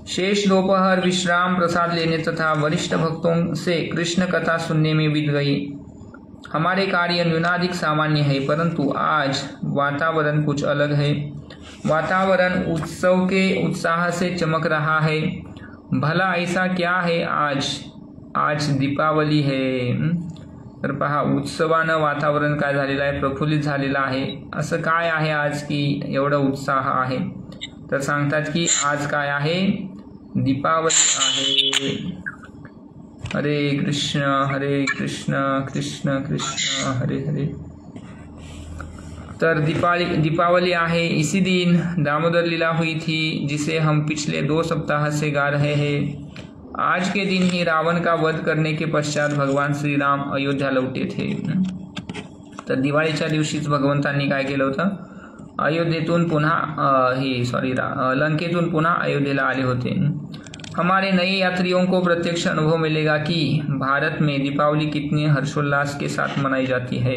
शेष दोपहर विश्राम, प्रसाद लेने तथा वरिष्ठ भक्तों से कृष्ण कथा सुनने में बीत गई. हमारे कार्य न्यूनाधिक सामान्य है, परंतु आज वातावरण कुछ अलग है. वातावरण उत्सव के उत्साह से चमक रहा है. भला ऐसा क्या है? आज दीपावली है. तर पहा, उत्सवानं वातावरण काय झालेलं आहे? प्रफुल्लित झालेलं आहे. असं काय आहे आज की एवढा उत्साह आहे? तर सांगतात की आज काय आहे? दीपावली आहे. हरे कृष्ण कृष्ण कृष्ण हरे हरे. तर दीपावली आहे. इसी दिन दामोदर लीला हुई थी, जिसे हम पिछले 2 सप्ताह से गा रहे हैं. आज के दिन ही रावण का वध करने के पश्चात भगवान श्री राम अयोध्या लौटे थे. तर दिवाळीच्या दिवशीच भगवंतांनी काय केलं होतं? अयोध्येतून पुन्हा लंकेतून पुन्हा अयोध्येला आले होते. हमारे नए यात्रियों को प्रत्यक्ष अनुभव मिलेगा कि भारत में दीपावली कितने हर्षोल्लास के साथ मनाई जाती है.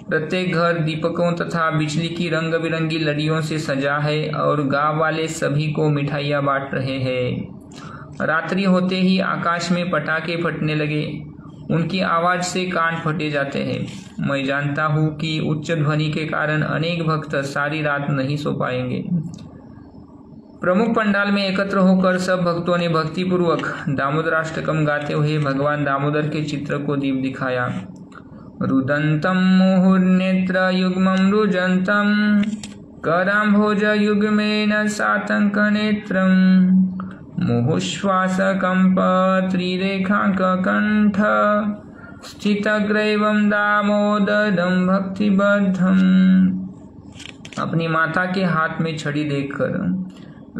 प्रत्येक घर दीपकों तथा बिजली की रंग बिरंगी लड़ियों से सजा है और गांव वाले सभी को मिठाइयाँ बांट रहे हैं. रात्रि होते ही आकाश में पटाखे फटने लगे. उनकी आवाज़ से कान फटे जाते हैं. मैं जानता हूँ कि उच्च ध्वनि के कारण अनेक भक्त सारी रात नहीं सो पाएंगे. प्रमुख पंडाल में एकत्र होकर सब भक्तों ने भक्तिपूर्वक दामोदराष्टकम गाते हुए भगवान दामोदर के चित्र को दीप दिखाया. रुदंतम मुहुर्नेत्र युग्मं रुजंतम कराम्भोज युग्मेन सातंक नेत्रम मुहुश्वास कंप त्रिरेखांक कंठ स्थितग्रैवं दामोदरं भक्तिबद्धम. अपनी माता के हाथ में छड़ी देखकर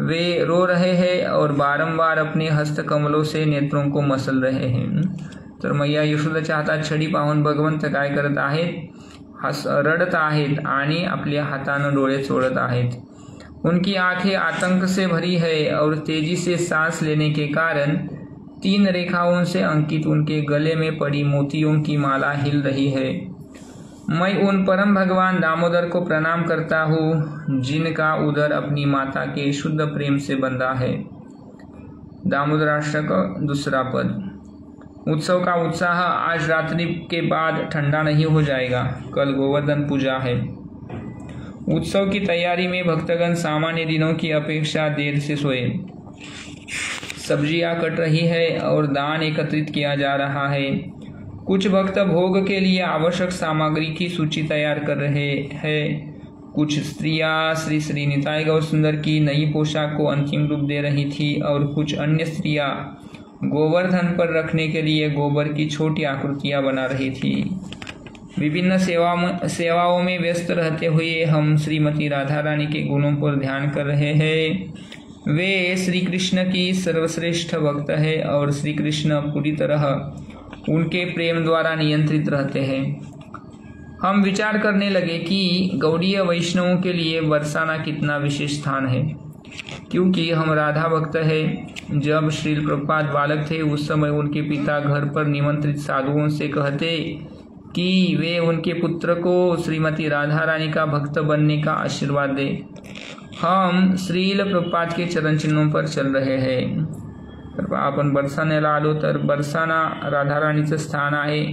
वे रो रहे हैं और बारंबार अपने हस्त कमलों से नेत्रों को मसल रहे हैं. तर मैया यशोदाच्या हातात छडी पाहून भगवंत काय करत आहेत? रडत आहेत आणि आपल्या हातानं डोळे चोळत आहेत. उनकी आंखें आतंक से भरी है और तेजी से सांस लेने के कारण 3 रेखाओं से अंकित उनके गले में पड़ी मोतियों की माला हिल रही है. मैं उन परम भगवान दामोदर को प्रणाम करता हूँ, जिनका उदर अपनी माता के शुद्ध प्रेम से बंधा है. दामोदराष्टक दूसरा पद. उत्सव का उत्साह आज रात्रि के बाद ठंडा नहीं हो जाएगा. कल गोवर्धन पूजा है. उत्सव की तैयारी में भक्तगण सामान्य दिनों की अपेक्षा देर से सोए. सब्जियां कट रही है और दान एकत्रित किया जा रहा है. कुछ भक्त भोग के लिए आवश्यक सामग्री की सूची तैयार कर रहे हैं. कुछ स्त्रियां श्री श्री निताई गौर सुंदर की नई पोशाक को अंतिम रूप दे रही थी और कुछ अन्य स्त्रियां गोवर्धन पर रखने के लिए गोबर की छोटी आकृतियां बना रही थी. विभिन्न सेवाओं में व्यस्त रहते हुए हम श्रीमती राधा रानी के गुणों पर ध्यान कर रहे हैं. वे श्री कृष्ण की सर्वश्रेष्ठ भक्त है और श्री कृष्ण पूरी तरह उनके प्रेम द्वारा नियंत्रित रहते हैं. हम विचार करने लगे कि गौड़ीय वैष्णवों के लिए बरसाना कितना विशेष स्थान है. क्योंकि हम राधा भक्त हैं। जब श्रील प्रभुपाद बालक थे उस समय उनके पिता घर पर निमंत्रित साधुओं से कहते कि वे उनके पुत्र को श्रीमती राधा रानी का भक्त बनने का आशीर्वाद दे। हम श्रील प्रभुपाद के चरण चिन्हों पर चल रहे हैं। तर आपण बरसाण्याला आलो तर बरसाना राधाराणीचं स्थान आहे।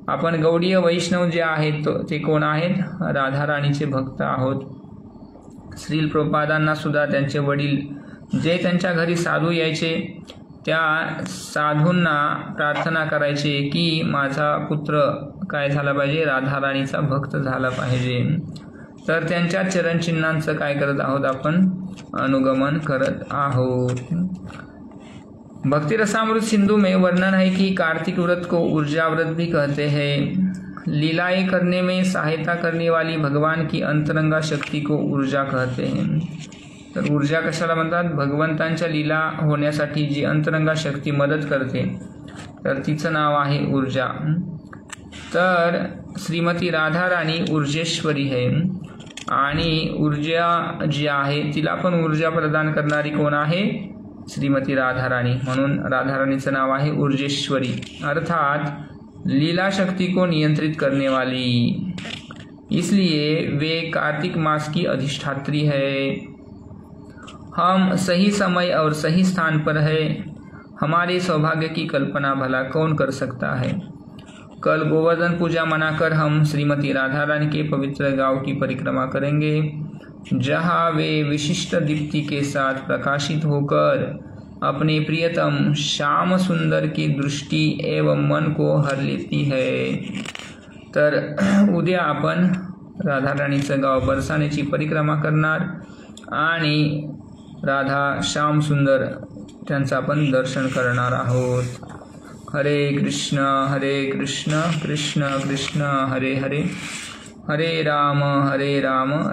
आपण गौडीय वैष्णव जे आहेत ते कोण आहेत? राधाराणीचे भक्त आहोत। श्रील प्रभुपादांना सुद्धा त्यांचे वडील जे त्यांच्या घरी साधू यायचे त्या साधूंना प्रार्थना करायचे की माझा पुत्र काय झाला पाहिजे? राधाराणीचा भक्त झाला पाहिजे। तर त्यांच्या चरणचिन्हांचं काय करत आहोत? आपण अनुगमन करत आहोत। भक्ति रसामृत सिंधु में वर्णन है कि कार्तिक व्रत को ऊर्जा व्रत भी कहते हैं। लीलाएं करने में सहायता करने वाली भगवान की अंतरंगा शक्ति को ऊर्जा कहते हैं। तर ऊर्जा कशाला म्हणतात? भगवंतांच्या लीला होण्यासाठी जी अंतरंगा शक्ती मदत करते तर तिचं नाव आहे ऊर्जा। तर श्रीमती राधा राणी ऊर्जेश्वरी है आणि ऊर्जा जी आहे तिला पण ऊर्जा प्रदान करणारी कोण आहे? श्रीमती राधा रानी। म्हणून राधा रानीचं नाव आहे ऊर्जेश्वरी, अर्थात लीला शक्ति को नियंत्रित करने वाली। इसलिए वे कार्तिक मास की अधिष्ठात्री है। हम सही समय और सही स्थान पर है। हमारे सौभाग्य की कल्पना भला कौन कर सकता है। कल गोवर्धन पूजा मनाकर हम श्रीमती राधा रानी के पवित्र गांव की परिक्रमा करेंगे, जहाँ वे विशिष्ट दीप्ति के साथ प्रकाशित होकर अपने प्रियतम श्याम सुंदर की दृष्टि एवं मन को हर लेती है। तर उद्या आपण राधा राणीचं गाव बरसाण्याची परिक्रमा करणार आणि राधा श्याम सुंदर त्यांचं आपण दर्शन करणार आहोत। हरे कृष्ण कृष्ण कृष्ण हरे हरे, हरे राम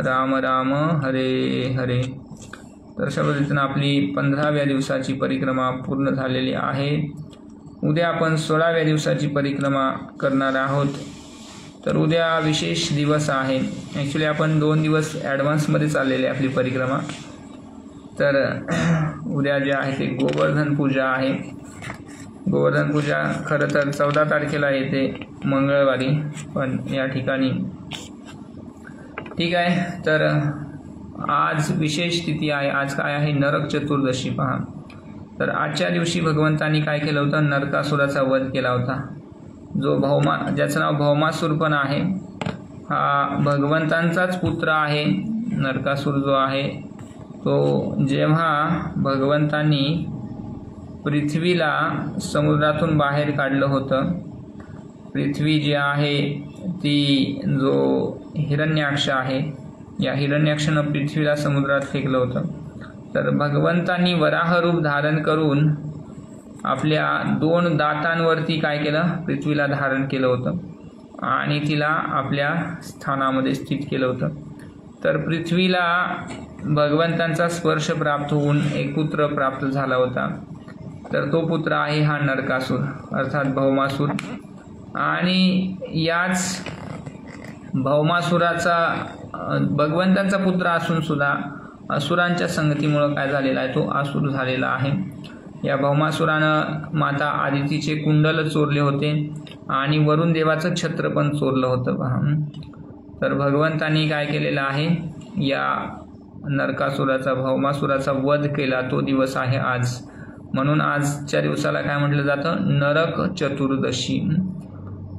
राम राम हरे हरे। तर अशा पद्धतीने आपली 15व्या दिवसाची परिक्रमा पूर्ण झालेली आहे। उद्या आपण 16व्या दिवसाची परिक्रमा करणार आहोत। तर उद्या विशेष दिवस आहे। ॲक्च्युली आपण 2 दिवस ॲडव्हान्समध्ये चाललेली आपली परिक्रमा। तर उद्या जे आहे ते गोवर्धन पूजा आहे। गोवर्धन पूजा खरं तर 14 तारखेला येते मंगळवारी, पण या ठिकाणी ठीक आहे। तर आज विशेष तिथी आहे। आज काय आहे? नरक चतुर्दशी। पहा, तर आजच्या दिवशी भगवंतांनी काय केलं होतं? नरकासुराचा वध केला होता। जो ज्याचं नाव भौमासूर पण आहे, हा भगवंतांचाच पुत्र आहे। नरकासूर जो आहे तो जेव्हा भगवंतांनी पृथ्वीला समुद्रातून बाहेर काढलं होतं, पृथ्वी जी आहे ती जो हिरण्याक्ष आहे, या हिरण्याक्षानं पृथ्वीला समुद्रात फेकलं होतं। तर भगवंतांनी वराह रूप धारण करून आपल्या 2 दातांवरती काय केलं? पृथ्वीला धारण केलं होतं आणि तिला आपल्या स्थानामध्ये स्थित केलं होतं। तर पृथ्वीला भगवंतांचा स्पर्श प्राप्त होऊन एक पुत्र प्राप्त झाला होता। तर तो पुत्र आहे हा नरकासूर अर्थात भौमासूर। आणि याच भौमासुराचा भगवंतांचा पुत्र असून सुद्धा असुरांच्या संगतीमुळे काय झालेला आहे? तो असुर झालेला आहे। या भौमासुरानं माता आदितीचे कुंडल चोरले होते आणि वरुण देवाचं छत्र पण चोरलं होतं। पहा, तर भगवंतांनी काय केलेलं आहे? या नरकासुराचा भौमासुराचा वध केला तो दिवस आहे आज। म्हणून आजच्या दिवसाला काय म्हटलं जातं? नरक चतुर्दशी।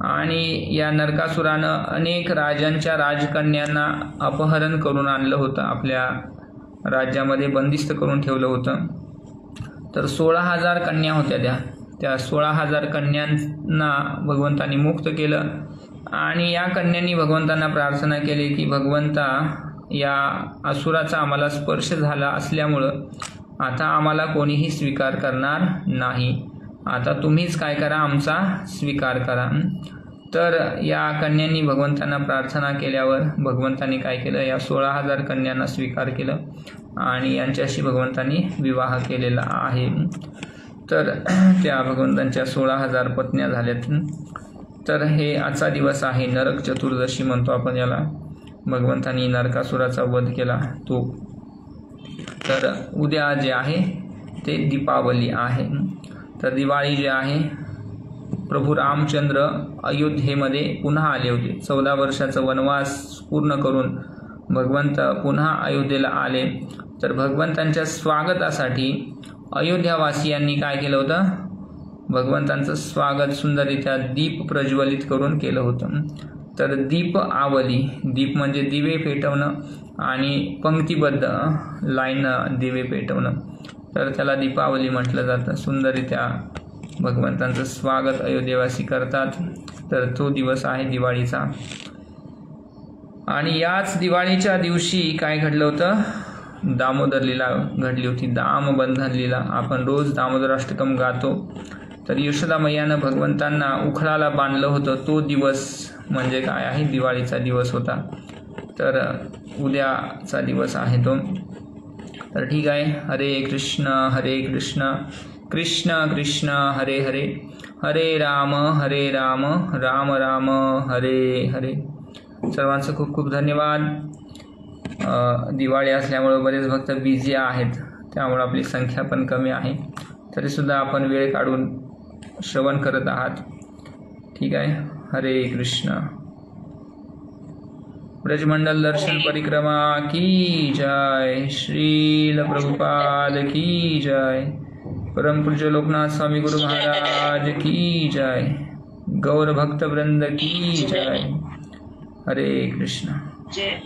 आणि या नरकासुरानं अनेक राजांच्या राजकन्यांना अपहरण करून आणलं होतं, आपल्या राज्यामध्ये बंदिस्त करून ठेवलं होतं। तर 16,000 कन्या होत्या। त्या 16,000 कन्यांना भगवंतांनी मुक्त केलं आणि या कन्यांनी भगवंतांना प्रार्थना केली की भगवंता, या असुराचा आम्हाला स्पर्श झाला असल्यामुळं आता आम्हाला कोणीही स्वीकार करणार नाही। आता तुम्हीच काय करा? आमचा स्वीकार करा। तर या कन्यांनी भगवंतांना प्रार्थना केल्यावर भगवंतांनी काय केलं? या 16,000 कन्यांना स्वीकार केलं आणि यांच्याशी भगवंतांनी विवाह केलेला आहे। तर त्या भगवंतांच्या 16,000 पत्न्या झाल्यात। तर हे आजचा दिवस आहे, नरक चतुर्दशी म्हणतो आपण याला। भगवंतांनी नरकासुराचा वध केला तो। तर उद्या जे आहे ते दीपावली आहे. तर दिवाळी जे आहे, प्रभू रामचंद्र अयोध्येमध्ये पुन्हा आले होते. 14 वर्षाचा वनवास पूर्ण करून भगवंत पुन्हा अयोध्येला आले. तर भगवंतांच्या स्वागतासाठी अयोध्यावासियांनी काय केलं होतं, भगवंतांचं स्वागत सुंदररित्या दीप प्रज्वलित करून केलं होतं. तर दीप आवली, दीप म्हणजे दिवे पेटवणं आणि पंक्तिबद्ध लाईन दिवे पेटवणं, तर त्याला दीपावली म्हटलं जातं. सुंदररित्या भगवंतांचं स्वागत अयोध्येवासी करतात. तर तो दिवस आहे दिवाळीचा. आणि याच दिवाळीच्या दिवशी काय घडलं होतं, दामोदर लीला घडली होती. दामबंधन लीला आपण रोज दामोदराष्टकम गातो. तर यशोदा मैयानं भगवंतांना उखळाला बांधलं होतं. तो दिवस म्हणजे काय आहे, दिवाळीचा दिवस होता. तर उद्याचा दिवस आहे तो. तर ठीक आहे. हरे कृष्ण कृष्ण कृष्ण हरे हरे, हरे राम राम राम हरे हरे. सर्वांचं खूप खूप धन्यवाद. दिवाळी असल्यामुळे बरेच भक्त बिझी आहेत, त्यामुळे आपली संख्या पण कमी आहे. तरीसुद्धा आपण वेळ काढून श्रवण करत आहात. ठीक आहे. हरे कृष्ण. ब्रजमंडल दर्शन परिक्रमा की जय. श्रील प्रभुपाद की जय. परम पूज्य लोकनाथ स्वामी गुरु महाराज की जय. गौर भक्त वृंद की जय. हरे कृष्ण. जय